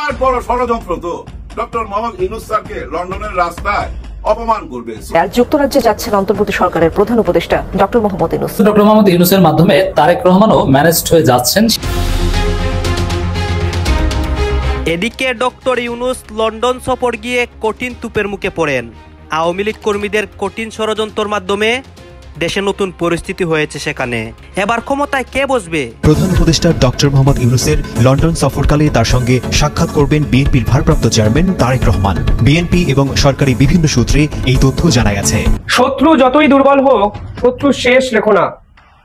বিরাট বড় ষড়যন্ত্র তো ডক্টর মোহাম্মদ ইউনূস স্যারকে লন্ডনের রাস্তায় অপমান করবে। যুক্তরাজ্যে যাচ্ছেন অন্তর্বর্তী সরকারের প্রধান উপদেষ্টা ডক্টর মোহাম্মদ ইউনূস। ডক্টর মোহাম্মদ ইউনূসের মাধ্যমে তারেক রহমানও ম্যানেজড হয়ে যাচ্ছেন। এদিকে ডক্টর ইউনূস লন্ডন সফর গিয়ে কঠিন তুপের মুখে পড়েন। আওয়ামী লীগ কর্মীদের কঠিন ষড়যন্ত্রের মাধ্যমে দেশে নতুন পরিস্থিতি হয়েছে। সেখানে এবার ক্ষমতায় কে বসবে? প্রধান উপদেষ্টা ডক্টর মোহাম্মদ ইউনূসের লন্ডন সফরকালে তার সঙ্গে সাক্ষাৎ করবেন বিএনপির ভারপ্রাপ্ত চেয়ারম্যান তারেক রহমান। বিএনপি এবং সরকারি বিভিন্ন সূত্রে এই তথ্য জানা গেছে। শত্রু যতই দুর্বল হোক, শত্রু শেষ রেখো না।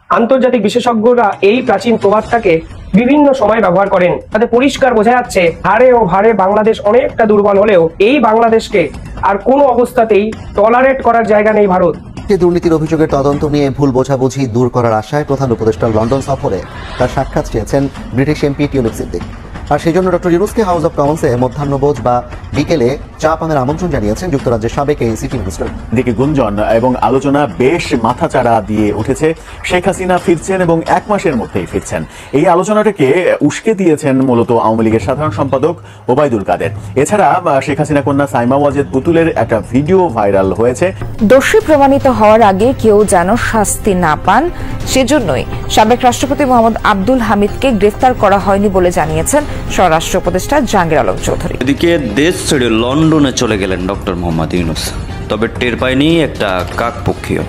আন্তর্জাতিক বিশেষজ্ঞরা এই প্রাচীন প্রবাদটাকে বিভিন্ন সময় ব্যবহার করেন। তাতে পরিষ্কার বোঝা যাচ্ছে হারে ও ভারে বাংলাদেশ অনেকটা দুর্বল হলেও এই বাংলাদেশকে আর কোনো অবস্থাতেই টলারেট করার জায়গা নেই ভারত। দুর্নীতির অভিযোগের তদন্ত নিয়ে ভুল বোঝাবুঝি দূর করার আশায় প্রধান উপদেষ্টার লন্ডন সফরে তার সাক্ষাৎ চেয়েছেন ব্রিটিশ এমপি টিউলিপ সিদ্দিক। আর সেই জন্য ডক্টর ইউনূসকে হাউস অব কমন্সে মধ্যাহ্নভোজ বা বিকেলে চা পানের আমন্ত্রণ জানিয়েছেন যুক্তরাজ্যের সাবেক সিটি মিনিস্টার। দিকে গুঞ্জন এবং আলোচনা বেশ মাথাচাড়া দিয়ে উঠেছে। শেখ হাসিনা ফিরছেন এবং 1 মাসের মধ্যেই ফিরছেন। এই আলোচনাটাকে উস্কে দিয়েছেন মূলত আওয়ামী লীগের সাধারণ সম্পাদক ওবায়দুল কাদের। এছাড়া শেখ হাসিনা কন্যা সাইমা ওয়াজেদ পুতুলের একটা ভিডিও ভাইরাল হয়েছে। দোষী প্রমাণিত হওয়ার আগে কেউ যেন শাস্তি না পান, সেজন্যই সাবেক রাষ্ট্রপতি মোহাম্মদ আব্দুল হামিদকে গ্রেফতার করা হয়নি বলে জানিয়েছেন স্বরাষ্ট্র উপদেষ্টা জাহাঙ্গীর আলম চৌধুরী। এদিকে দেশ ছেড়ে লন্ডনে চলে গেলেন ডক্টর মোহাম্মদ ইউনূস, তবে টের পায়নি একটা কাকপক্ষীয়।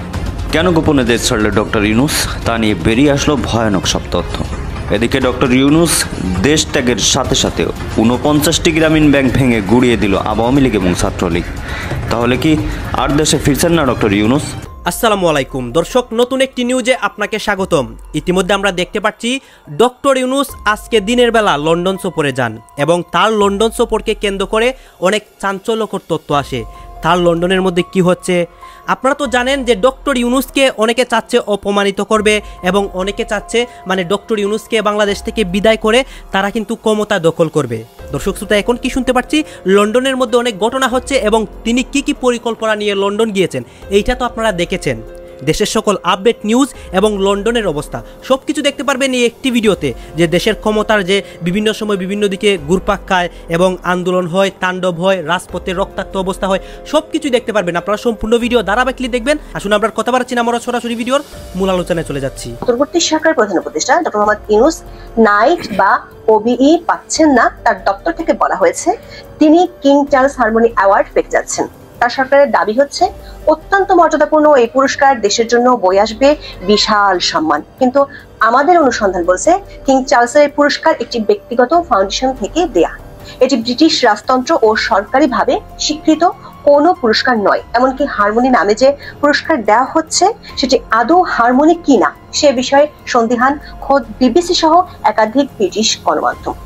কেন গোপনে দেশ ছাড়লে ডক্টর ইউনূস, তা নিয়ে বেরিয়ে আসলো ভয়ানক সব তথ্য। এদিকে ডক্টর ইউনূস দেশ ত্যাগের সাথে সাথে 49টি গ্রামীণ ব্যাংক ভেঙে গুড়িয়ে দিল আওয়ামী লীগ এবং ছাত্রলীগ। তাহলে কি আর দেশে ফিরছেন না ডক্টর ইউনূস? আসসালামু আলাইকুম দর্শক, নতুন একটি নিউজে আপনাকে স্বাগতম। ইতিমধ্যে আমরা দেখতে পাচ্ছি ডক্টর ইউনূস আজকে দিনের বেলা লন্ডন সফরে যান এবং তার লন্ডন সফরকে কেন্দ্র করে অনেক চাঞ্চল্যকর তথ্য আসে। তার লন্ডনের মধ্যে কি হচ্ছে আপনারা তো জানেন যে ডক্টর ইউনূসকে অনেকে চাচ্ছে অপমানিত করবে এবং অনেকে চাচ্ছে ডক্টর ইউনূসকে বাংলাদেশ থেকে বিদায় করে তারা কিন্তু ক্ষমতা দখল করবে। দর্শক শ্রোতা, এখন কি শুনতে পাচ্ছি লন্ডনের মধ্যে অনেক ঘটনা হচ্ছে এবং তিনি কি পরিকল্পনা নিয়ে লন্ডন গিয়েছেন এইটা তো আপনারা দেখেছেন। দেশের সকল আপডেট নিউজ এবং লন্ডনের অবস্থা সব কিছু দেখতে পারবেন এই একটি ভিডিওতে, যে দেশের ক্ষমতার যে বিভিন্ন সময় বিভিন্ন দিকে ঘুরপাক খায় এবং আন্দোলন হয়, তাণ্ডব হয়, রাজপথে রক্তাক্ত অবস্থা হয়, সব কিছু দেখতে পারবেন। আপনারা সম্পূর্ণ ভিডিও ধারাবাহিকলি দেখবেন। আসুন আমরা কথা বাড়ছি না, আমরা সরাসরি ভিডিওর মূল আলোচনায় চলে যাচ্ছি। অন্তর্বর্তী সরকার প্রধান উপদেষ্টা ডক্টর মোহাম্মদ ইউনূস নাইট বা ওবিই পাচ্ছেন না। তার দপ্তর থেকে বলা হয়েছে তিনি কিং চার্লস হারমোনি অ্যাওয়ার্ড পেতে যাচ্ছেন। তার সরকারের দাবি হচ্ছে অত্যন্ত মর্যাদাপূর্ণ এই পুরস্কার দেশের জন্য বয়ে আসবে বিশাল সম্মান। কিন্তু আমাদের অনুসন্ধান বলছে কিং চার্লসের এই পুরস্কার একটি ব্যক্তিগত ফাউন্ডেশন থেকে দেয়া। এটি ব্রিটিশ রাজতন্ত্র ও সরকারিভাবে স্বীকৃত কোনো পুরস্কার নয়। এমনকি হারমোনি নামে যে পুরস্কার দেওয়া হচ্ছে সেটি আদৌ হারমোনি কিনা সে বিষয়ে সন্দিহান খোদ বিবিসি সহ একাধিক ব্রিটিশ গণমাধ্যম।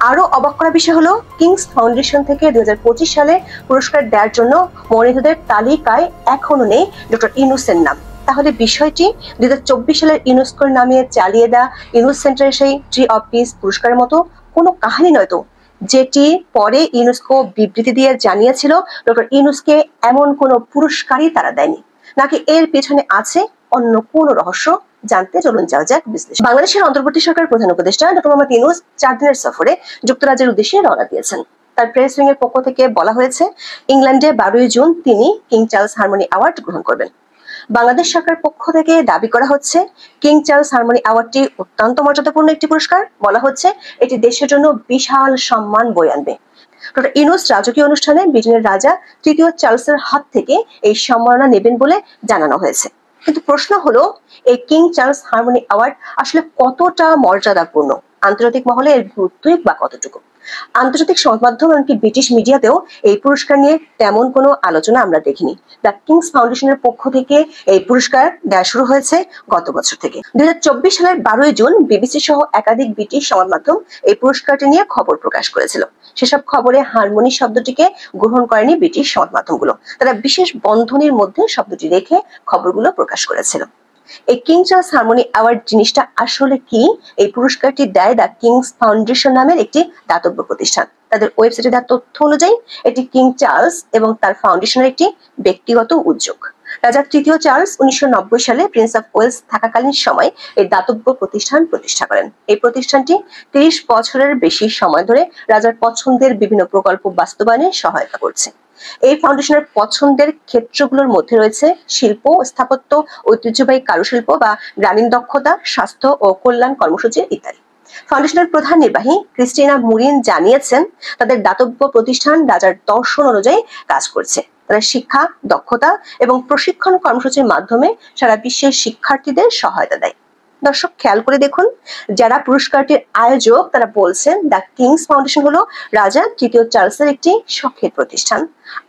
আরো অবাক করা বিষয় হলো কিংস ফাউন্ডেশন থেকে 2025 সালে পুরস্কার দেওয়ার জন্য মনোনীতদের তালিকায় এখনো নেই ডক্টর ইউনূসের নাম। তাহলে বিষয়টি 2024 সালের ইউনেস্কোর নামে চালিয়ে দেওয়া ইউনূস সেন্টারের সেই ট্রি অফ পিস পুরস্কারের মতো কোনো কাহিনী নয় তো, যেটি পরে ইউনেস্কো বিবৃতি দিয়ে জানিয়েছিল ডক্টর ইউনূসকে এমন কোনো পুরস্কারই তারা দেয়নি। নাকি এর পেছনে আছে অন্য কোনো রহস্য? জানতে চলুন যাওয়া যাক বিশ্লেষণ। বাংলাদেশের অন্তর্বর্তী সরকার প্রধান উপদেষ্টা ডক্টর মোহাম্মদ ইউনূস 4 দিনের সফরে যুক্তরাজ্যের উদ্দেশ্যে রওনা দিয়েছেন। তার প্রেস উইং এর পক্ষ থেকে বলা হয়েছে ইংল্যান্ডে 12 জুন তিনি কিং চার্লস হারমোনি অ্যাওয়ার্ড গ্রহণ করবেন। বাংলাদেশ সরকার পক্ষ থেকে দাবি করা হচ্ছে কিং চার্লস হারমোনি অ্যাওয়ার্ডটি অত্যন্ত মর্যাদাপূর্ণ একটি পুরস্কার। বলা হচ্ছে এটি দেশের জন্য বিশাল সম্মান বয়ে আনবে। ডক্টর ইউনূস রাজকীয় অনুষ্ঠানে ব্রিটেনের রাজা 3য় চার্লসের হাত থেকে এই সম্মাননা নেবেন বলে জানানো হয়েছে। কিন্তু প্রশ্ন হলো এই কিং চার্লস হারমোনি অ্যাওয়ার্ড আসলে কতটা মর্যাদাপূর্ণ? আন্তর্জাতিক মহলে এর গুরুত্বই বা কতটুকু? আন্তর্জাতিক সংবাদ মাধ্যম এমনকি ব্রিটিশ মিডিয়াতেও এই পুরস্কার নিয়ে তেমন কোনো আলোচনা আমরা দেখিনি। দ্য কিংস ফাউন্ডেশনের পক্ষ থেকে এই পুরস্কার দেওয়া শুরু হয়েছে গত বছর থেকে। 2024 সালের 12 জুন বিবিসি সহ একাধিক ব্রিটিশ সংবাদ মাধ্যম এই পুরস্কারটি নিয়ে খবর প্রকাশ করেছিল। সেসব খবরে হারমোনি শব্দটিকে গ্রহণ করেনি ব্রিটিশ সংবাদ মাধ্যমগুলো। তারা বিশেষ বন্ধনীর মধ্যে শব্দটি রেখে খবরগুলো প্রকাশ করেছিল। এই কিং চার্লস হারমোনি অ্যাওয়ার্ড জিনিসটা আসলে কি? এই পুরস্কারটি দেয় দ্য কিংস ফাউন্ডেশন নামের একটি দাতব্য প্রতিষ্ঠান। তাদের ওয়েবসাইটে দেওয়া তথ্য অনুযায়ী এটি কিং চার্লস এবং তার ফাউন্ডেশনের একটি ব্যক্তিগত উদ্যোগ। রাজা তৃতীয় চার্লস 1990 সালে প্রিন্স অফ ওয়েলস থাকাকালীন সময় এই দাতব্য প্রতিষ্ঠান প্রতিষ্ঠা করেন। এই প্রতিষ্ঠানটি 30 বছরের বেশি সময় ধরে রাজার পছন্দের বিভিন্ন প্রকল্প বাস্তবায়নে সহায়তা করছে। এই ফাউন্ডেশনের পছন্দের ক্ষেত্রগুলোর মধ্যে রয়েছে শিল্প, স্থাপত্য, ঐতিহ্যবাহী কারুশিল্প বা গ্রামীণ দক্ষতা, স্বাস্থ্য ও কল্যাণ কর্মসূচি ইত্যাদি। ফাউন্ডেশনের প্রধান নির্বাহী ক্রিস্টিনা মুরিন জানিয়েছেন, তাদের দাতব্য প্রতিষ্ঠান রাজার দর্শন অনুযায়ী কাজ করছে। তারা শিক্ষা, দক্ষতা এবং প্রশিক্ষণ কর্মসূচির মাধ্যমে সারা বিশ্বের শিক্ষার্থীদের সহায়তা দেয়। দর্শক খেয়াল করে দেখুন, যারা পুরস্কারটির আয়োজক তারা বলছেন দ্য কিংস ফাউন্ডেশন হলো রাজা তৃতীয় চার্লসের একটি শখের প্রতিষ্ঠান।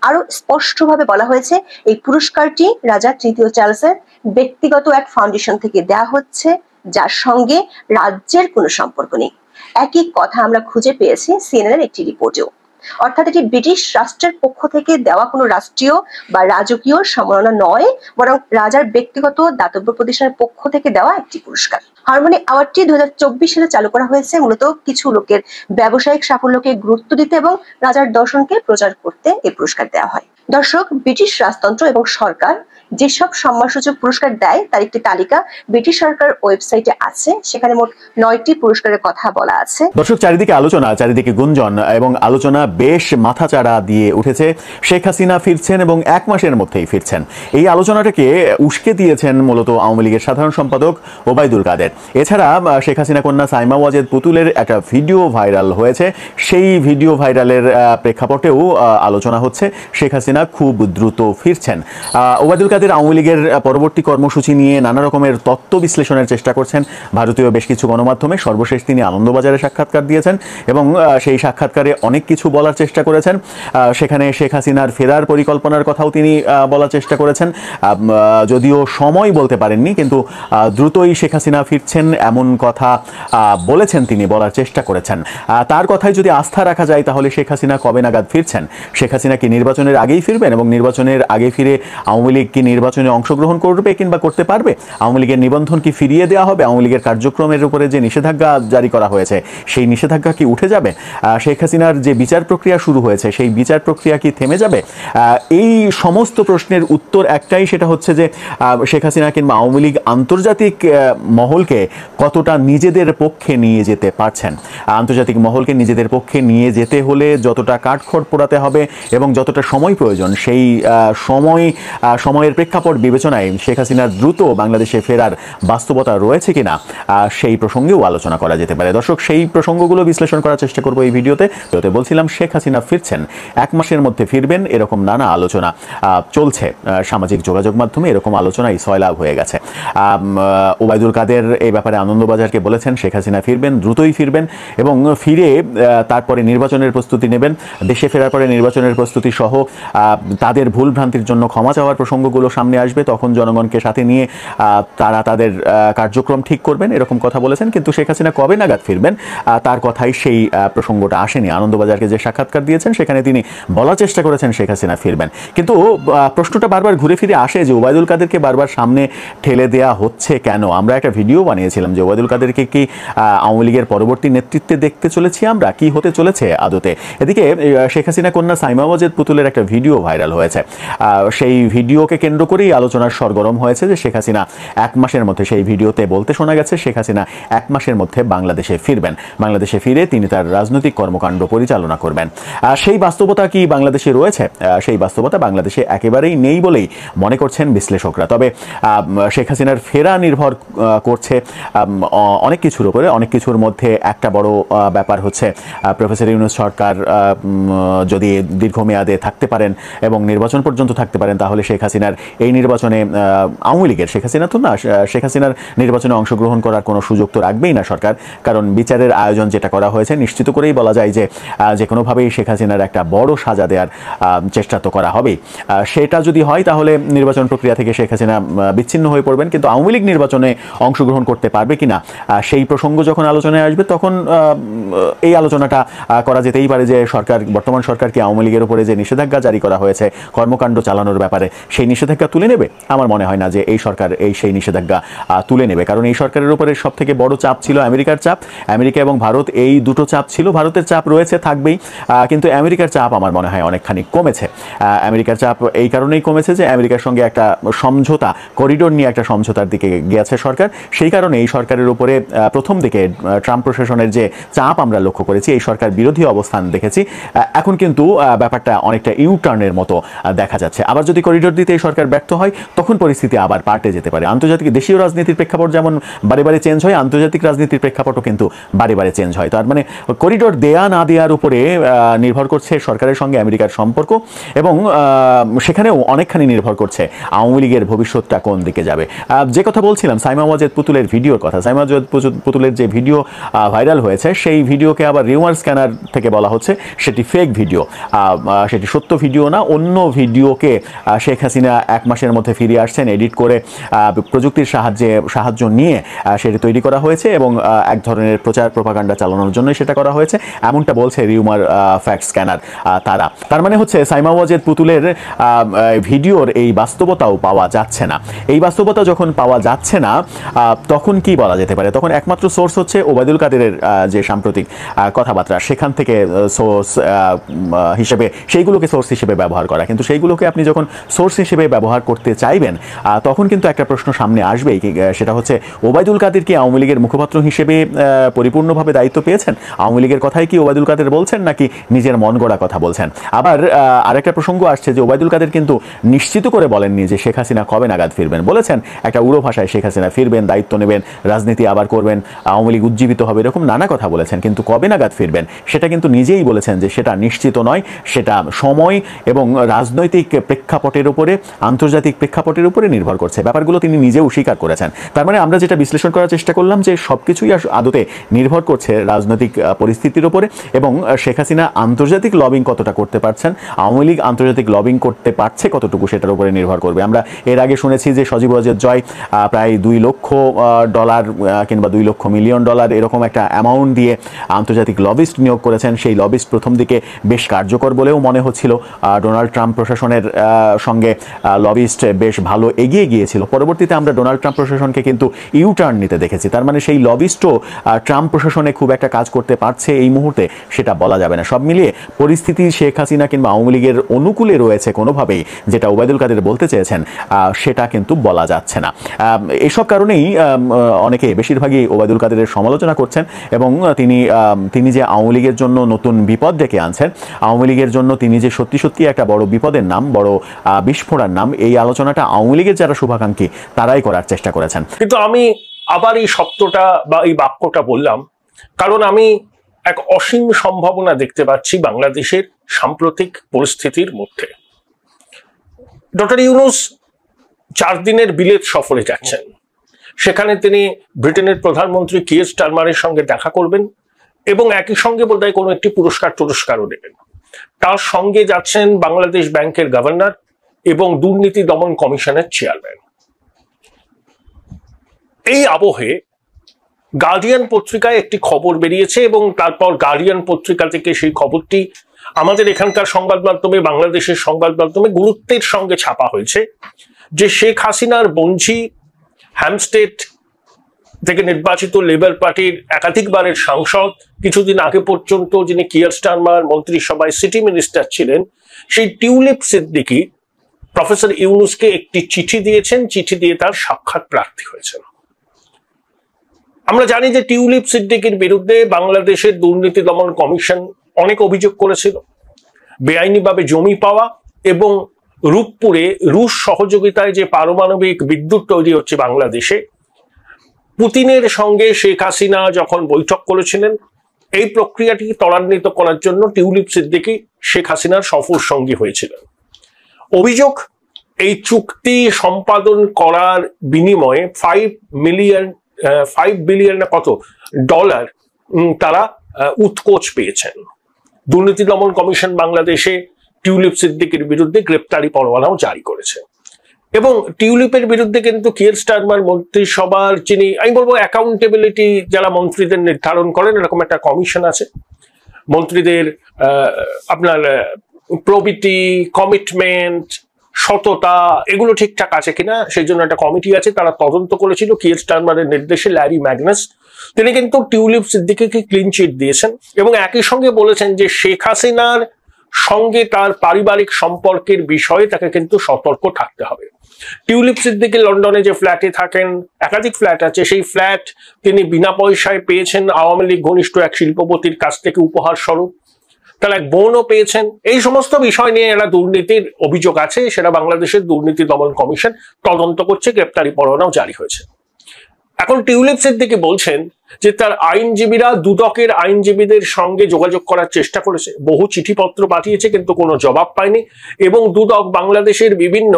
আরো স্পষ্টভাবে বলা হয়েছে এই পুরস্কারটি রাজা তৃতীয় চার্লসের ব্যক্তিগত এক ফাউন্ডেশন থেকে দেওয়া হচ্ছে, যার সঙ্গে রাজ্যের কোনো সম্পর্ক নেই। একই কথা আমরা খুঁজে পেয়েছি সিএনএন এর একটি রিপোর্টেও। অর্থাৎ এটি ব্রিটিশ রাষ্ট্রের পক্ষ থেকে দেওয়া কোনো রাষ্ট্রীয় বা রাজকীয় সম্মাননা নয়, বরং রাজার ব্যক্তিগত দাতব্য প্রতিষ্ঠানের পক্ষ থেকে দেওয়া একটি পুরস্কার। হারমোনি অ্যাওয়ার্ডটি 2024 সালে চালু করা হয়েছে মূলত কিছু লোকের ব্যবসায়িক সাফল্যকে গুরুত্ব দিতে এবং রাজার দর্শনকে প্রচার করতে এই পুরস্কার দেওয়া হয়। দর্শক, ব্রিটিশ রাজতন্ত্র এবং সরকার যেসব সম্মানসূচক পুরস্কার দেয় তার একটি তালিকা ব্রিটিশ সরকার ওয়েবসাইটে আছে। সেখানে মোট 9টি পুরস্কারের কথা বলা আছে। দর্শক, চারিদিকে আলোচনা, চারিদিকে গুঞ্জন এবং আলোচনা বেশ মাথাচাড়া দিয়ে উঠেছে। শেখ হাসিনা ফিরছেন এবং 1 মাসের মধ্যেই ফিরছেন। এই আলোচনাটাকে উস্কে দিয়েছেন মূলত আওয়ামী লীগের সাধারণ সম্পাদক ওবায়দুল কাদের। এছাড়া শেখ হাসিনা কন্যা সাইমা ওয়াজেদ পুতুলের একটা ভিডিও ভাইরাল হয়েছে। সেই ভিডিও ভাইরালের প্রেক্ষাপটেও আলোচনা হচ্ছে শেখ হাসিনা খুব দ্রুত ফিরছেন। ওবায়দুল কাদের আওয়ামী লীগের পরবর্তী কর্মসূচি নিয়ে নানা রকমের তত্ত্ব বিশ্লেষণের চেষ্টা করছেন ভারতীয় বেশ কিছু গণমাধ্যমে। সর্বশেষ তিনি আনন্দবাজারে সাক্ষাৎকার দিয়েছেন এবং সেই সাক্ষাৎকারে অনেক কিছু বলার চেষ্টা করেছেন। সেখানে শেখ হাসিনার ফেরার পরিকল্পনার কথাও তিনি বলার চেষ্টা করেছেন, যদিও সময় বলতে পারেননি, কিন্তু দ্রুতই শেখ হাসিনা ফিরছেন এমন কথা বলেছেন, তিনি বলার চেষ্টা করেছেন। তার কথায় যদি আস্থা রাখা যায় তাহলে শেখ হাসিনা কবে নাগাদ ফিরছেন? শেখ হাসিনা কি নির্বাচনের আগেই ফিরবেন এবং নির্বাচনের আগে ফিরে আওয়ামী লীগ কি নির্বাচনে অংশগ্রহণ করবে কিংবা করতে পারবে? আওয়ামী লীগের নিবন্ধন কি ফিরিয়ে দেওয়া হবে? আওয়ামী লীগের কার্যক্রমের উপরে যে নিষেধাজ্ঞা জারি করা হয়েছে সেই নিষেধাজ্ঞা কি উঠে যাবে? শেখ হাসিনার যে বিচার প্রক্রিয়া শুরু হয়েছে সেই বিচার প্রক্রিয়া কি থেমে যাবে? এই সমস্ত প্রশ্নের উত্তর একটাই, সেটা হচ্ছে যে শেখ হাসিনা কিংবা আওয়ামী লীগ আন্তর্জাতিক মহলকে কতটা নিজেদের পক্ষে নিয়ে যেতে পারছেন। আন্তর্জাতিক মহলকে নিজেদের পক্ষে নিয়ে যেতে হলে যতটা কাঠখড় পোড়াতে হবে এবং যতটা সময় প্রয়োজন, সেই সময়ের প্রেক্ষাপট বিবেচনায় শেখ হাসিনার দ্রুত বাংলাদেশে ফেরার বাস্তবতা রয়েছে কিনা সেই প্রসঙ্গেও আলোচনা করা যেতে পারে। দর্শক, সেই প্রসঙ্গগুলো বিশ্লেষণ করার চেষ্টা করবো এই ভিডিওতে। বলছিলাম শেখ হাসিনা ফিরছেন, 1 মাসের মধ্যে ফিরবেন, এরকম নানা আলোচনা চলছে সামাজিক যোগাযোগ মাধ্যমে। এরকম আলোচনাই সয়লাভ হয়ে গেছে। ওবায়দুল কাদের এই ব্যাপারে আনন্দবাজারকে বলেছেন শেখ হাসিনা ফিরবেন, দ্রুতই ফিরবেন এবং ফিরে তারপরে নির্বাচনের প্রস্তুতি নেবেন। দেশে ফেরার পরে নির্বাচনের প্রস্তুতি সহ তাদের ভুল ভ্রান্তির জন্য ক্ষমা চাওয়ার প্রসঙ্গগুলো সামনে আসবে, তখন জনগণকে সাথে নিয়ে তারা তাদের কার্যক্রম ঠিক করবেন, এরকম কথা বলেছেন। কিন্তু শেখ হাসিনা কবে নাগাদ ফিরবেন তার কথাই সেই প্রসঙ্গটা আসেনি। আনন্দবাজারকে যে সাক্ষাৎকার দিয়েছেন সেখানে তিনি বলার চেষ্টা করেছেন শেখ হাসিনা ফিরবেন, কিন্তু প্রশ্নটা বারবার ঘুরে ফিরে আসে যে ওবায়দুল কাদেরকে বারবার সামনে ঠেলে দেয়া হচ্ছে কেন? আমরা একটা ভিডিও বানিয়েছিলাম যে ওবায়দুল কাদেরকে কি আওয়ামী লীগের পরবর্তী নেতৃত্বে দেখতে চলেছি আমরা, কি হতে চলেছে আদতে? এদিকে শেখ হাসিনা কন্যা সাইমা ওয়াজেদ পুতুলের একটা ভিডিও ভাইরাল হয়েছে। সেই ভিডিওকে কেন্দ্র করেই আলোচনার সরগরম হয়েছে যে শেখ হাসিনা 1 মাসের মধ্যে, সেই ভিডিওতে বলতে শোনা গেছে শেখ হাসিনা 1 মাসের মধ্যে বাংলাদেশে ফিরবেন। বাংলাদেশে ফিরে তিনি তার রাজনৈতিক কর্মকাণ্ড পরিচালনা করবেন। সেই বাস্তবতা কি বাংলাদেশে রয়েছে? সেই বাস্তবতা বাংলাদেশে একেবারেই নেই বলেই মনে করছেন বিশ্লেষকরা। তবে শেখ হাসিনার ফেরা নির্ভর করছে অনেক কিছুর উপরে। অনেক কিছুর মধ্যে একটা বড় ব্যাপার হচ্ছে প্রফেসর ইউনূস সরকার যদি দীর্ঘমেয়াদে থাকতে পারেন এবং নির্বাচন পর্যন্ত থাকতে পারেন, তাহলে শেখ হাসিনার এই নির্বাচনে আওয়ামী লীগের, শেখ হাসিনা তো না, শেখ হাসিনার নির্বাচনে অংশগ্রহণ করার কোনো সুযোগ তো রাখবেই না সরকার। কারণ বিচারের আয়োজন যেটা করা হয়েছে, নিশ্চিত করেই বলা যায় যে কোনোভাবেই শেখ হাসিনার একটা বড় সাজা দেওয়ার চেষ্টা তো করা হবেই। সেটা যদি হয় তাহলে নির্বাচন প্রক্রিয়া থেকে শেখ হাসিনা বিচ্ছিন্ন হয়ে পড়বেন। কিন্তু আওয়ামী লীগ নির্বাচনে অংশগ্রহণ করতে পারবে কিনা সেই প্রসঙ্গ যখন আলোচনায় আসবে, তখন এই আলোচনাটা করা যেতেই পারে যে বর্তমান সরকার কি আওয়ামী লীগের উপরে যে নিষেধাজ্ঞা জারি করা হয়েছে কর্মকাণ্ড চালানোর ব্যাপারে, সেই নিষেধাজ্ঞা নিষেধাজ্ঞা তুলে নেবে? আমার মনে হয় না যে এই সরকার সেই নিষেধাজ্ঞা তুলে নেবে, কারণ এই সরকারের উপরে সব থেকে বড় চাপ ছিল আমেরিকার চাপ। আমেরিকা এবং ভারত এই দুটো চাপ ছিল, ভারতের চাপ রয়েছে, থাকবেই, কিন্তু আমেরিকার চাপ আমার মনে হয় অনেকখানি কমেছে। আমেরিকার চাপ এই কারণেই কমেছে যে আমেরিকার সঙ্গে একটা সমঝোতা, করিডোর নিয়ে একটা সমঝোতার দিকে গিয়েছে সরকার। সেই কারণে এই সরকারের উপরে প্রথম দিকে ট্রাম্প প্রশাসনের যে চাপ আমরা লক্ষ্য করেছি, এই সরকার বিরোধী অবস্থান দেখেছি। এখন কিন্তু ব্যাপারটা অনেকটা ইউটার্নের মতো দেখা যাচ্ছে। আবার যদি করিডোর দিতে এই সরকার ব্যর্থ হয়, তখন পরিস্থিতি আবার পাল্টে যেতে পারে। আন্তর্জাতিক দেশীয় রাজনীতির প্রেক্ষাপট যেমন বারে বারে চেঞ্জ হয়, আন্তর্জাতিক রাজনীতির প্রেক্ষাপটও কিন্তু বারে বারে চেঞ্জ হয়। তার মানে করিডোর দেয়া না দেওয়ার উপরে নির্ভর করছে সরকারের সঙ্গে আমেরিকার সম্পর্ক, এবং সেখানেও অনেকখানি নির্ভর করছে আওয়ামী লীগের ভবিষ্যৎটা কোন দিকে যাবে। যে কথা বলছিলাম সাইমা ওয়াজেদ পুতুলের ভিডিওর কথা, সাইমা ওয়াজেদ পুতুলের যে ভিডিও ভাইরাল হয়েছে, সেই ভিডিওকে আবার রিউমার স্ক্যানার থেকে বলা হচ্ছে সেটি ফেক ভিডিও, সেটি সত্য ভিডিও না, অন্য ভিডিওকে শেখ হাসিনা 1 মাসের মধ্যে ফিরে আসছেন এডিট করে, প্রযুক্তির সাহায্য নিয়ে সেটি তৈরি করা হয়েছে এবং এক ধরনের প্রচার প্রপাগান্ডা চালানোর জন্য সেটা করা হয়েছে, এমনটা বলছে রিউমার ফ্যাক্ট স্ক্যানার। তার মানে হচ্ছে সাইমা ওয়াজেদ পুতুলের ভিডিওর এই বাস্তবতাও পাওয়া যাচ্ছে না। এই বাস্তবতা যখন পাওয়া যাচ্ছে না, তখন কি বলা যেতে পারে? তখন একমাত্র সোর্স হচ্ছে ওবায়দুল কাদেরের যে সাম্প্রতিক কথাবার্তা, সেখান থেকে সোর্স হিসেবে সেইগুলোকে সোর্স হিসেবে ব্যবহার করা। কিন্তু সেইগুলোকে আপনি যখন সোর্স হিসেবে ব্যবহার করতে চাইবেন, তখন কিন্তু একটা প্রশ্ন সামনে আসবেই, সেটা হচ্ছে ওবায়দুল কাদের কি আওয়ামী লীগের মুখপাত্র হিসেবে পরিপূর্ণভাবে দায়িত্ব পেয়েছেন? আওয়ামী লীগের কথাই কি ওবায়দুল কাদের বলছেন, নাকি নিজের মন গড়া কথা বলছেন? আবার আরেকটা প্রসঙ্গ আসছে যে ওবায়দুল কাদের কিন্তু নিশ্চিত করে বলেননি যে শেখ হাসিনা কবে নাগাদ ফিরবেন। বলেছেন একটা উড়ো ভাষায় শেখ হাসিনা ফিরবেন, দায়িত্ব নেবেন, রাজনীতি আবার করবেন, আওয়ামী লীগ উজ্জীবিত হবে, এরকম নানা কথা বলেছেন। কিন্তু কবে নাগাদ ফিরবেন সেটা কিন্তু নিজেই বলেছেন যে সেটা নিশ্চিত নয়, সেটা সময় এবং রাজনৈতিক প্রেক্ষাপটের উপরে, আন্তর্জাতিক প্রেক্ষাপটের উপরে নির্ভর করছে। ব্যাপারগুলো তিনি নিজেও স্বীকার করেছেন। তার মানে আমরা যেটা বিশ্লেষণ করার চেষ্টা করলাম যে সবকিছুই আদতে নির্ভর করছে রাজনৈতিক পরিস্থিতির উপরে, এবং শেখ হাসিনা আন্তর্জাতিক লবিং কতটা করতে পারছেন, আওয়ামী লীগ আন্তর্জাতিক লবিং করতে পারছে কতটুকু, সেটার উপরে নির্ভর করবে। আমরা এর আগে শুনেছি যে সজীব ওয়াজেদ জয় প্রায় $2 লক্ষ কিংবা $2 লক্ষ মিলিয়ন এরকম একটা অ্যামাউন্ট দিয়ে আন্তর্জাতিক লবিস্ট নিয়োগ করেছেন। সেই লবিস্ট প্রথম দিকে বেশ কার্যকর বলেও মনে হচ্ছিল, ডোনাল্ড ট্রাম্প প্রশাসনের সঙ্গে লবিস্ট বেশ ভালো এগিয়ে গিয়েছিল। পরবর্তীতে আমরা ডোনাল্ড ট্রাম্প প্রশাসনকে কিন্তু ইউটার্ন নিতে দেখেছি। তার মানে সেই লবিস্টও ট্রাম্প প্রশাসনে খুব একটা কাজ করতে পারছে এই মুহূর্তে সেটা বলা যাবে না। সব মিলিয়ে পরিস্থিতি শেখ হাসিনা কিংবা আওয়ামী লীগের অনুকূলে রয়েছে কোনোভাবেই, যেটা ওবায়দুল কাদের বলতে চেয়েছেন সেটা কিন্তু বলা যাচ্ছে না। এইসব কারণেই অনেকে, বেশিরভাগই ওবায়দুল কাদেরের সমালোচনা করছেন, এবং তিনি যে আওয়ামী লীগের জন্য নতুন বিপদ ডেকে আনছেন, আওয়ামী লীগের জন্য তিনি যে সত্যি সত্যি একটা বড় বিপদের নাম, বড় বিস্ফোরণ নাম, এই আলোচনাটা আওয়ামী লীগের যারা শুভাকাঙ্ক্ষী তারাই করার চেষ্টা করেছেন। কিন্তু আমি আবার এই শব্দটা বা এই বাক্যটা বললাম কারণ আমি এক অসীম সম্ভাবনা দেখতে পাচ্ছি বাংলাদেশের সাম্প্রতিক পরিস্থিতির মধ্যে। ডক্টর ইউনূস 4 দিনের বিলেত সফরে যাচ্ছেন। সেখানে তিনি ব্রিটেনের প্রধানমন্ত্রী কিয়ার স্টারমারের সঙ্গে দেখা করবেন এবং একই সঙ্গে বোধহয় কোনো একটি পুরস্কারও দেবেন। তার সঙ্গে যাচ্ছেন বাংলাদেশ ব্যাংকের গভর্নর এবং দুর্নীতি দমন কমিশনের চেয়ারম্যান। এই আবহে গার্ডিয়ান পত্রিকায় একটি খবর বেরিয়েছে এবং তারপর গার্ডিয়ান পত্রিকা থেকে সেই খবরটি আমাদের এখানকার সংবাদ মাধ্যমে, বাংলাদেশের সংবাদ মাধ্যমে গুরুত্বের সঙ্গে ছাপা হয়েছে যে শেখ হাসিনার বঞ্জি, হ্যামস্টেড থেকে নির্বাচিত লেবার পার্টির একাধিকবারের সাংসদ, কিছুদিন আগে পর্যন্ত যিনি কিয়ার স্টারমার মন্ত্রিসভায় সিটি মিনিস্টার ছিলেন, সেই টিউলিপ সিদ্দিকী প্রফেসর ইউনূসকে একটি চিঠি দিয়েছেন, চিঠি দিয়ে তার সাক্ষাৎ প্রার্থী হয়েছেন। আমরা জানি যে টিউলিপ সিদ্দিকীর বিরুদ্ধে বাংলাদেশের দুর্নীতি দমন কমিশন অনেক অভিযোগ করেছিল, বেআইনিভাবে জমি পাওয়া এবং রূপপুরে রুশ সহযোগিতায় যে পারমাণবিক বিদ্যুৎ তৈরি হচ্ছে বাংলাদেশে, পুতিনের সঙ্গে শেখ হাসিনা যখন বৈঠক করেছিলেন, এই প্রক্রিয়াটি ত্বরান্বিত করার জন্য টিউলিপ সিদ্দিকী শেখ হাসিনার সফর সঙ্গী হয়েছিলেন। অভিযোগ, এই চুক্তি সম্পাদন করার বিনিময়ে $5 বিলিয়ন না কত ডলার তারা উৎকোচ পেয়েছেন। দুর্নীতি দমন কমিশন বাংলাদেশে টিউলিপ সিদ্দিকীর বিরুদ্ধে গ্রেপ্তারি পরোয়ানাও জারি করেছে এবং টিউলিপের বিরুদ্ধে কিন্তু কিয়ার স্টারমার মন্ত্রিসভার যিনি, আমি বলবো অ্যাকাউন্টেবিলিটি যারা মন্ত্রীদের নির্ধারণ করেন, এরকম একটা কমিশন আছে। মন্ত্রীদের আপনার প্রবিটি, কমিটমেন্ট সততা এগুলো ঠিকঠাক আছে কিনা সেই জন্য একটা কমিটি আছে, তারা তদন্ত করেছিল কিয়ের স্টারমারের নির্দেশে। ল্যারি ম্যাগনাস তিনি কিন্তু টিউলিপ সিদ্দিকীকে ক্লিন চিট দিয়েছেন এবং একই সঙ্গে বলেছেন যে শেখ হাসিনার সঙ্গে তার পারিবারিক সম্পর্কের বিষয়ে তাকে কিন্তু সতর্ক থাকতে হবে। টিউলিপ সিদ্দিকী লন্ডনে যে ফ্ল্যাটে থাকেন, একাধিক ফ্ল্যাট আছে, সেই ফ্ল্যাট তিনি বিনা পয়সায় পেয়েছেন আওয়ামী লীগ ঘনিষ্ঠ এক শিল্পপতির কাছ থেকে উপহার স্বরূপ। তার এক বোনও পেয়েছেন। এই সমস্ত বিষয় নিয়ে এরা দুর্নীতির অভিযোগ আছে, সেটা বাংলাদেশের দুর্নীতি দমন কমিশন তদন্ত করছে, গ্রেপ্তারি পরোয়ানাও জারি হয়েছে। এখন টিউলিপ সিদ্দিকী বলছেন যে তার আইনজীবীরা দুদকের আইনজীবীদের সঙ্গে যোগাযোগ করার চেষ্টা করেছে, বহু চিঠিপত্র পাঠিয়েছে কিন্তু কোনো জবাব পায়নি এবং দুদক বাংলাদেশের বিভিন্ন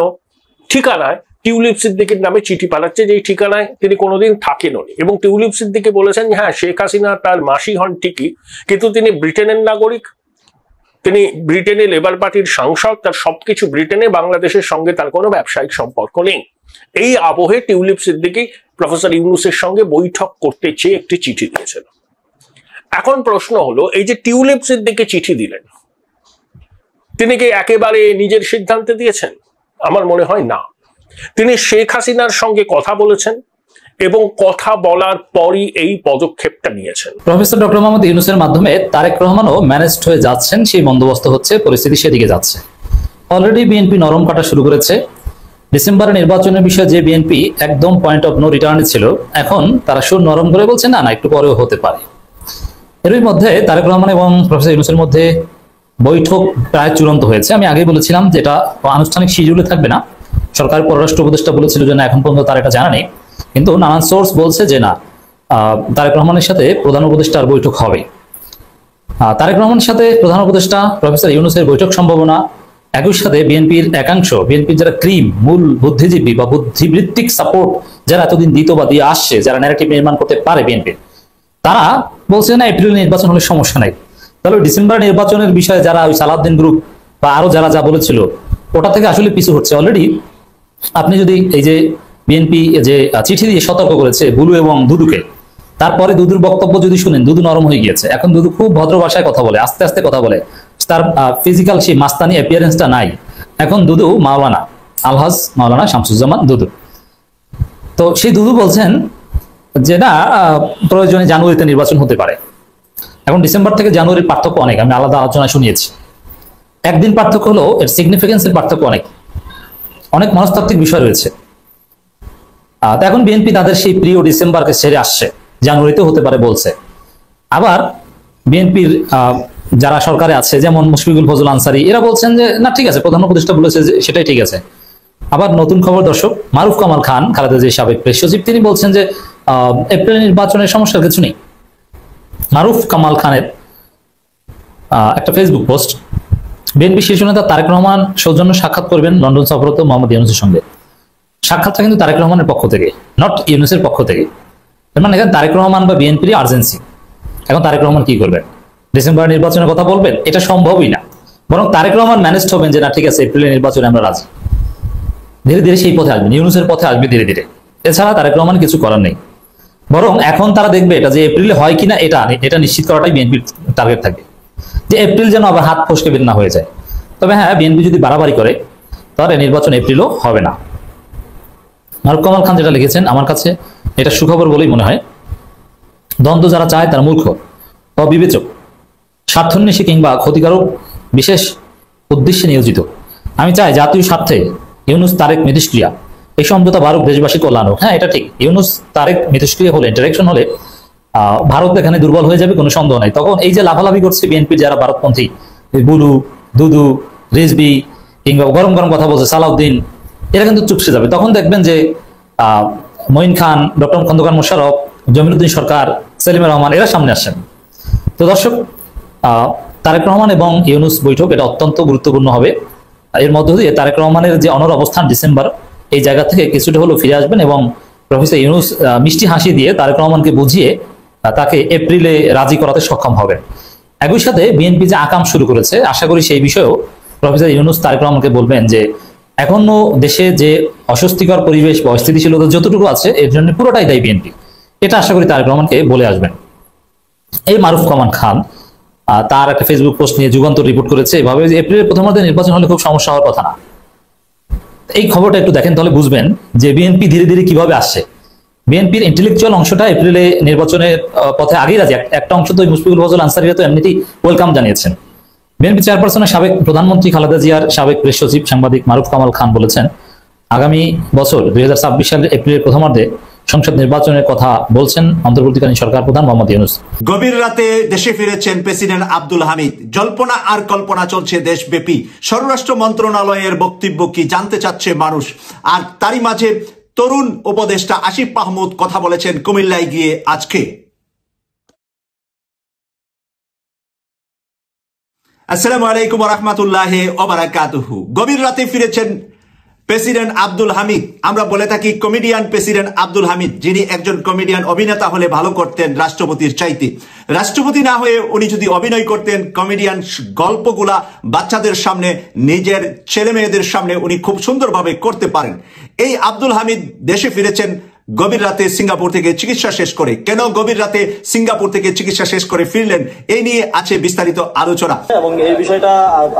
ঠিকানায় টিউলিপ সিদ্দিকীর নামে চিঠি পাঠাচ্ছে, যেই ঠিকানায় তিনি কোনোদিন থাকেননি। এবং টিউলিপ সিদ্দিকী বলেছেন হ্যাঁ, শেখ হাসিনা তার মাসি হন ঠিকই, কিন্তু তিনি ব্রিটেনের নাগরিক, তিনি ব্রিটেনে লেবার পার্টির সাংসদ, তার সবকিছু ব্রিটেনে, বাংলাদেশের সঙ্গে তার কোনো ব্যবসায়িক সম্পর্ক নেই। এই আবহে টিউলিপ সিদ্দিকী প্রফেসর ইউনূসের সঙ্গে বৈঠক করতে চেয়ে একটি চিঠি দিয়েছেন। এখন প্রশ্ন হলো, এই যে টিউলিপ সিদ্দিকী চিঠি দিলেন, তিনি কি একেবারে নিজের সিদ্ধান্তে দিয়েছেন? আমার মনে হয় না। তিনি শেখ হাসিনার সঙ্গে কথা বলেছেন এবং কথা বলার পরই এই পদক্ষেপটা নিয়েছেন। প্রফেসর ডক্টর মোহাম্মদ ইউনূসের মাধ্যমে তারেক রহমানও ম্যানেজড হয়ে যাচ্ছেন, সেই বন্দোবস্ত হচ্ছে, পরিস্থিতি সেদিকে যাচ্ছে। অলরেডি বিএনপি নরম কাটা শুরু করেছে। ডিসেম্বরের নির্বাচনের বিষয়ে যে বিএনপি একদম পয়েন্ট অফ নো রিটার্নে ছিল, এখন তারা সুর নরম করে বলছে না না একটু পরেও হতে পারে। এরই মধ্যে তারেক রহমান এবং প্রফেসর ইউনূসের মধ্যে বৈঠক প্রায় চূড়ান্ত হয়েছে। আমি আগেই বলেছিলাম যে এটা আনুষ্ঠানিক শিডিউলে থাকবে না। সরকারের পররাষ্ট্র উপদেষ্টা বলেছিল যে না, এখন পর্যন্ত তার এটা জানা নেই, কিন্তু নানান সোর্স বলছে যে না, তারেক রহমানের সাথে প্রধান উপদেষ্টার বৈঠক হবে। তারেক রহমানের সাথে প্রধান উপদেষ্টা প্রফেসর ইউনূসের বৈঠক সম্ভাবনা, একই সাথে বিএনপির একাংশ, বিএনপির যারা মূল বুদ্ধিজীবী বা বুদ্ধিবৃত্তিক সাপোর্ট যারা এতদিন দিত বা দিয়ে আসছে, যারা ন্যারেটিভ নির্মাণ করতে পারে বিএনপির, তারা বলছে না এপ্রিল নির্বাচন হলে সমস্যা নাই। তাহলে ডিসেম্বর নির্বাচনের বিষয়ে যারা ওই সালাউদ্দিন গ্রুপ বা আরো যারা যা বলেছিল, ওটা থেকে আসলে পিছু হচ্ছে। অলরেডি আপনি যদি এই যে বিএনপি যে চিঠি দিয়ে সতর্ক করেছে বুলু এবং দুদুকে, তারপরে দুদুর বক্তব্য যদি শুনেন, দুদু নরম হয়ে গিয়েছে। এখন দুদু খুব ভদ্র ভাষায় কথা বলে, আস্তে আস্তে কথা বলে, তার ফিজিক্যাল সেই মাস্তানি অ্যাপিয়ারেন্সটা নাই। এখন দুদু মাওলানা, আলহাজ মাওলানা শামসুজ্জামান দুদু। তো সেই দুদু বলছেন যে না, প্রয়োজনে জানুয়ারিতে নির্বাচন হতে পারে। এখন ডিসেম্বর থেকে জানুয়ারির পার্থক্য অনেক, আমি আলাদা আলোচনা শুনিয়েছি। একদিন পার্থক্য হলো এর সিগনিফিকেন্সের পার্থক্য অনেক, অনেক মনস্তাত্ত্বিক বিষয় রয়েছে। এখন বিএনপি তাদের সেই প্রিয় ডিসেম্বরকে ছেড়ে আসছে, জানুয়ারিতে হতে পারে বলছে। আবার বিএনপির যারা সরকারে আছে, যেমন মুশফিকুল ফজল আনসারী, এরা বলছেন যে না ঠিক আছে, প্রধান উপদেষ্টা বলেছে যে সেটাই ঠিক আছে। আবার নতুন খবর দর্শক, মারুফ কামাল খান, খালেদা জিয়ার সাবেক প্রেস সচিব, তিনি বলছেন যে এপ্রিল নির্বাচনের সমস্যার কিছু নেই। মারুফ কামাল খানের একটা ফেসবুক পোস্ট, বিএনপি শীর্ষ নেতা তারেক রহমান সৌজন্য সাক্ষাৎ করবেন লন্ডন সফররত মোহাম্মদ ইউনূসের সঙ্গে। সাক্ষাৎটা কিন্তু তারেক রহমানের পক্ষ থেকে, নট ইউনূসের পক্ষ থেকে। মানে এখানে তারেক রহমান বা বিএনপির আর্জেন্সি। এখন তারেক রহমান কি করবেন? ডিসেম্বর নির্বাচনের কথা বলবেন? এটা সম্ভবই না। বরং তারেক রহমান ম্যানেজড হবেন যে না ঠিক আছে, এপ্রিলের নির্বাচনে আমরা রাজি। ধীরে ধীরে সেই পথে আসবেন, ইউনূসের পথে আসবে ধীরে ধীরে। এছাড়া তারেক রহমান কিছু করার নেই। বরং এখন তারা দেখবে এটা যে এপ্রিলে হয় কিনা, এটা নিশ্চিত করাটাই বিএনপির টার্গেট থাকবে, যে এপ্রিল যেন আবার হাত ফসকে বের না হয়ে যায়। তবে হ্যাঁ, বিএনপি যদি বাড়াবাড়ি করে তাহলে নির্বাচন এপ্রিলও হবে না। মারুফ কামাল খান যেটা লিখেছেন, আমার কাছে এটা সুখবর বলেই মনে হয়। দ্বন্দ্ব যারা চায় তারা মূর্খ, অবিবেচক, স্বার্থান্বেষী কিংবা ক্ষতিকারক বিশেষ উদ্দেশ্যে নিয়োজিত। আমি চাই জাতীয় স্বার্থে ইউনূস তারেক মিথস্ক্রিয়া, এই সমঝোতা ভারত দেশবাসী কল্যাণ হোক। হ্যাঁ, এটা ঠিক, ইউনূস তারেক মিথস্ক্রিয়া হলে, ইন্টারেকশন হলে ভারত এখানে দুর্বল হয়ে যাবে, কোনো সন্দেহ নাই। তখন এই যে লাফালাফি করছে বিএনপির যারা ভারতপন্থী, বুলু, দুদু, রিজভি কিংবা গরম গরম কথা বলছে সালাউদ্দিন, এরা কিন্তু চুপসে যাবে। তখন দেখবেন যে মঈন খান, ডক্টর খন্দকার মোশাররফ, জমিরুদ্দিন সরকার, সেলিমুর রহমান, এরা সামনে আসছেন। তো দর্শক, তারেক রহমান এবং ইউনূস বৈঠক এটা অত্যন্ত গুরুত্বপূর্ণ হবে। এর মধ্য দিয়ে তারেক রহমানের যে অনর অবস্থান ডিসেম্বর, এই জায়গা থেকে কিছুটা হলেও ফিরে আসবেন এবং প্রফেসর ইউনূস মিষ্টি হাসি দিয়ে তারেক রহমানকে বুঝিয়ে তাকে এপ্রিলে রাজি করাতে সক্ষম হবেন। একই সাথে বিএনপি যে আকাম শুরু করেছে, আশা করি সেই বিষয়েও প্রফেসর ইউনূস তারেক রহমানকে বলবেন যে এখনো দেশে যে অস্বস্তিকর পরিবেশ বা অস্থিতিশীলতা যতটুকু আছে, এর জন্য পুরোটাই দায়ী বিএনপি। এটা আশা করি তারেক রহমানকে বলে আসবেন। এই মারুফ কামাল খান তার একটা ফেসবুক পোস্ট নিয়ে যুগান্তর রিপোর্ট করেছে এভাবে যে এপ্রিলের প্রথমার্ধে নির্বাচন হলে খুব সমস্যা হওয়ার কথা না। এই খবরটা একটু দেখেন তাহলে বুঝবেন যে বিএনপি ধীরে ধীরে কিভাবে আসছে। বিএনপির ইন্টেলেকচুয়াল অংশটা এপ্রিলে নির্বাচনের পথে আগেই রাজি, একটা অংশ তো মুশফিকুল ফজল আনসারীরা তো এমনিতেই ওয়েলকাম জানিয়েছেন। বিএনপি চেয়ারপারসনের সাবেক প্রধানমন্ত্রী খালেদা জিয়ার সাবেক প্রেস সচিব সাংবাদিক মারুফ কামাল খান বলেছেন, আগামী বছর 2026 সালের এপ্রিলের প্রথমার্ধে সংসদ নির্বাচনের কথা বলছেন অন্তর্বর্তীকালীন সরকার প্রধান মোহাম্মদ ইউনূস। গভীর রাতে দেশে ফিরেছেন প্রেসিডেন্ট আব্দুল হামিদ। জল্পনা আর কল্পনা চলছে দেশব্যাপী। স্বরাষ্ট্র মন্ত্রণালয়ের বক্তব্য কি জানতে চাচ্ছে মানুষ। আর তারই মাঝে তরুণ উপদেষ্টা আসিফ মাহমুদ কথা বলেছেন কুমিল্লায় গিয়ে আজকে। আসসালামু আলাইকুম ওয়া রাহমাতুল্লাহি ওয়া বারাকাতুহু। গভীর রাতে ফিরেছেন প্রেসিডেন্ট আব্দুল হামিদ। আমরা বলে থাকি কমেডিয়ান প্রেসিডেন্ট আব্দুল হামিদ, যিনি একজন কমেডিয়ান অভিনেতা হলে ভালো করতেন রাষ্ট্রপতির চাইতে। রাষ্ট্রপতি না হয়ে উনি যদি অভিনয় করতেন, কমেডিয়ান গল্পগুলা বাচ্চাদের সামনে, নিজের ছেলে মেয়েদের সামনে উনি খুব সুন্দরভাবে করতে পারেন। এই আব্দুল হামিদ দেশে ফিরেছেন গভীর রাতে সিঙ্গাপুর থেকে চিকিৎসা শেষ করে। কেন গভীর রাতে সিঙ্গাপুর থেকে চিকিৎসা শেষ করে ফিরলেন, এই নিয়ে আছে বিস্তারিত আলোচনা। এবং এই বিষয়টা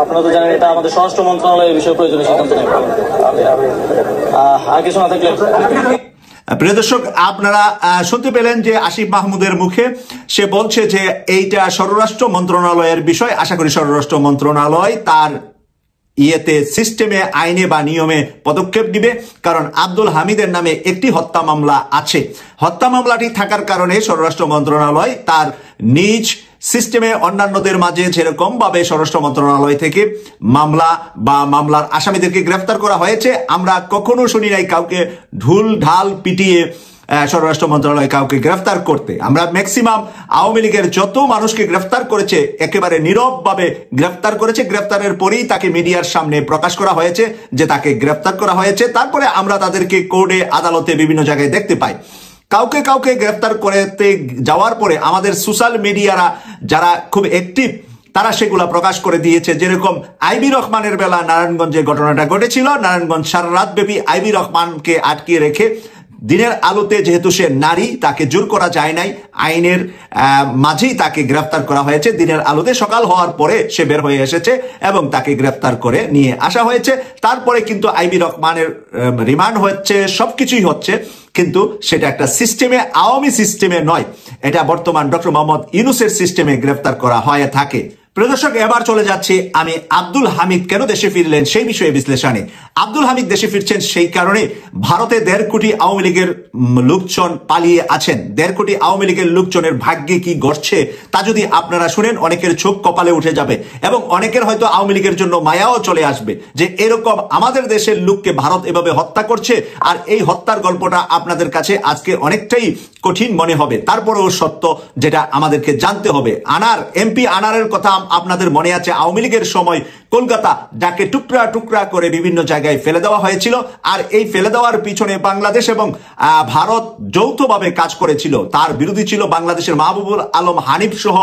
আপনারা তো জানেন, এটা আমাদের স্বরাষ্ট্র মন্ত্রণালয় এই বিষয়ে প্রয়োজনীয় সিদ্ধান্ত নেবে। আর কিছু না থাকলে প্রিয় দর্শক, আপনারা শুনতে পেলেন যে আসিফ মাহমুদের মুখে সে বলছে যে এইটা স্বরাষ্ট্র মন্ত্রণালয়ের বিষয়। আশা করি স্বরাষ্ট্র মন্ত্রণালয় তার ইয়েতে সিস্টেমে, আইনে বা নিয়মে পদক্ষেপ দিবে। কারণ আব্দুল হামিদের নামে একটি হত্যা মামলা আছে। হত্যা মামলাটি থাকার কারণে স্বরাষ্ট্র মন্ত্রণালয় তার নিজ সিস্টেমে অন্যান্যদের মাঝে যেরকম ভাবে স্বরাষ্ট্র মন্ত্রণালয় থেকে মামলা বা মামলার আসামিদেরকে গ্রেফতার করা হয়েছে, আমরা কখনো শুনি নাই কাউকে ঢুল ঢাল পিটিয়ে স্বরাষ্ট্র মন্ত্রণালয় কাউকে গ্রেফতার করতে। আমরা ম্যাক্সিমাম আওয়ামী লীগের যত মানুষকে গ্রেফতার করেছে একেবারে নীরবভাবে গ্রেফতার করেছে। গ্রেফতারের পরেই তাকে মিডিয়ার সামনে প্রকাশ করা হয়েছে যে তাকে গ্রেফতার করা হয়েছে। তারপরে আমরা তাদেরকে কোর্টে, আদালতে, বিভিন্ন জায়গায় দেখতে পাই। কাউকে কাউকে গ্রেফতার করতে যাওয়ার পরে আমাদের সোশ্যাল মিডিয়ারা যারা খুব অ্যাক্টিভ, তারা সেগুলা প্রকাশ করে দিয়েছে। যেরকম আইবি রহমানের বেলা নারায়ণগঞ্জে ঘটনাটা ঘটেছিল। নারায়ণগঞ্জ সারা রাত ব্যাপী আইবি রহমানকে আটকিয়ে রেখে দিনের আলোতে, যেহেতু সে নারী, তাকে জোর করা যায় নাই, আইনের মাঝেই তাকে গ্রেফতার করা হয়েছে। দিনের আলোতে সকাল হওয়ার পরে সে বের হয়ে এসেছে এবং তাকে গ্রেফতার করে নিয়ে আসা হয়েছে। তারপরে কিন্তু আইবি রহমানের রিমান্ড হচ্ছে, সবকিছুই হচ্ছে, কিন্তু সেটা একটা সিস্টেমে, আওয়ামী সিস্টেমে নয়। এটা বর্তমান ডক্টর মোহাম্মদ ইউনূসের সিস্টেমে গ্রেফতার করা হয়ে থাকে। প্রিয় দর্শক, এবার চলে যাচ্ছি আমি আব্দুল হামিদ কেন দেশে ফিরলেন সেই বিষয়ে বিশ্লেষণে। আব্দুল হামিদ দেশে ফিরছেন সেই কারণে, ভারতে 1.5 কোটি আওয়ামী লীগের লোকজন পালিয়ে আছেন। 1.5 কোটি আওয়ামী লীগের লোকজনের ভাগ্যে কি ঘটছে তা যদি আপনারা শুনেন, অনেকের চোখ কপালে উঠে যাবে এবং অনেকের হয়তো আওয়ামী লীগের জন্য মায়াও চলে আসবে যে এরকম আমাদের দেশের লোককে ভারত এভাবে হত্যা করছে। আর এই হত্যার গল্পটা আপনাদের কাছে আজকে অনেকটাই কঠিন মনে হবে, তারপরেও সত্য, যেটা আমাদেরকে জানতে হবে। এমপি আনারের কথা আপনাদের মনে আছে, আওয়ামী লীগের সময় কলকাতা, যাকে টুকরা টুকরা করে বিভিন্ন জায়গায় ফেলে দেওয়া হয়েছিল। আর এই ফেলে দেওয়ার পিছনে বাংলাদেশ এবং ভারত যৌথভাবে কাজ করেছিল। তার বিরোধী ছিল বাংলাদেশের মাহবুবুল আলম হানিফ সহ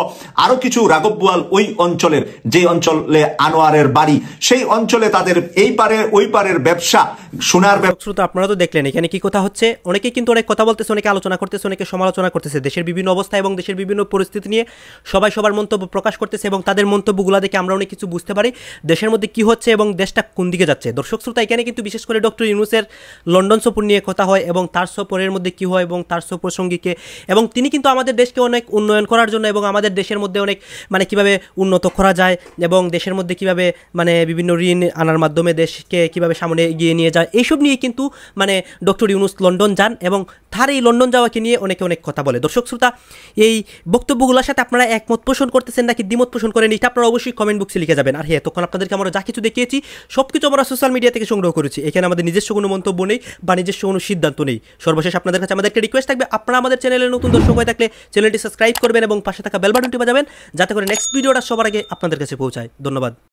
আরো কিছু রাঘববোয়াল, ওই অঞ্চলের, যে অঞ্চলে আনোয়ারের বাড়ি, সেই অঞ্চলে তাদের এই পারে ওই পারের ব্যবসা, সোনার ব্যবসা। আপনারা তো দেখলেন এখানে কি কথা হচ্ছে। অনেকে কিন্তু অনেক কথা বলতেছে, অনেকে আলোচনা করতেছে, অনেকে সমালোচনা করতেছে। দেশের বিভিন্ন অবস্থা এবং দেশের বিভিন্ন পরিস্থিতি নিয়ে সবাই সবার মন্তব্য প্রকাশ করতেছে এবং তাদের মন্তব্যগুলো দেখে আমরা অনেক কিছু বুঝতে পারি দেশের মধ্যে কি হচ্ছে এবং দেশটা কোন দিকে যাচ্ছে। দর্শক শ্রোতা, এখানে কিন্তু বিশেষ করে ডক্টর ইউনূসের লন্ডন সফর নিয়ে কথা হয় এবং তার সফরের মধ্যে কি হয় এবং তার সফর সঙ্গীকে, এবং তিনি কিন্তু আমাদের দেশকে অনেক উন্নয়ন করার জন্য এবং আমাদের দেশের মধ্যে অনেক কিভাবে উন্নত করা যায় এবং দেশের মধ্যে কিভাবে বিভিন্ন ঋণ আনার মাধ্যমে দেশকে কিভাবে সামনে এগিয়ে নিয়ে যায়, এইসব নিয়ে কিন্তু ডক্টর ইউনূস লন্ডন যান এবং তার এই লন্ডন যাওয়াকে নিয়ে অনেকে অনেক কথা বলে। দর্শক শ্রোতা, এই বক্তব্যগুলোর সাথে আপনারা একমত পোষণ করতেছেন নাকি দ্বিমত পোষণ করেন, এটা আপনারা অবশ্যই কমেন্ট বক্সে লিখে যাবেন। আর হ্যাঁ, তখন আপনাদেরকে আমরা যা কিছু দেখিয়েছি সবকিছু আমরা সোশ্যাল মিডিয়া থেকে সংগ্রহ করেছি। এখানে আমাদের নিজস্ব কোনো মন্তব্য নেই বা নিজস্ব কোনো সিদ্ধান্ত নেই। সর্বশেষ আপনাদের কাছে আমাদের একটা রিকোয়েস্ট থাকবে, আপনারা আমাদের চ্যানেলের নতুন দর্শক হয়ে থাকলে চ্যানেলটি সাবস্ক্রাইব করবেন এবং পাশে থাকা বেল বাটনটি বাজাবেন, যাতে করে নেক্সট ভিডিওটা সবার আগে আপনাদের কাছে পৌঁছায়। ধন্যবাদ।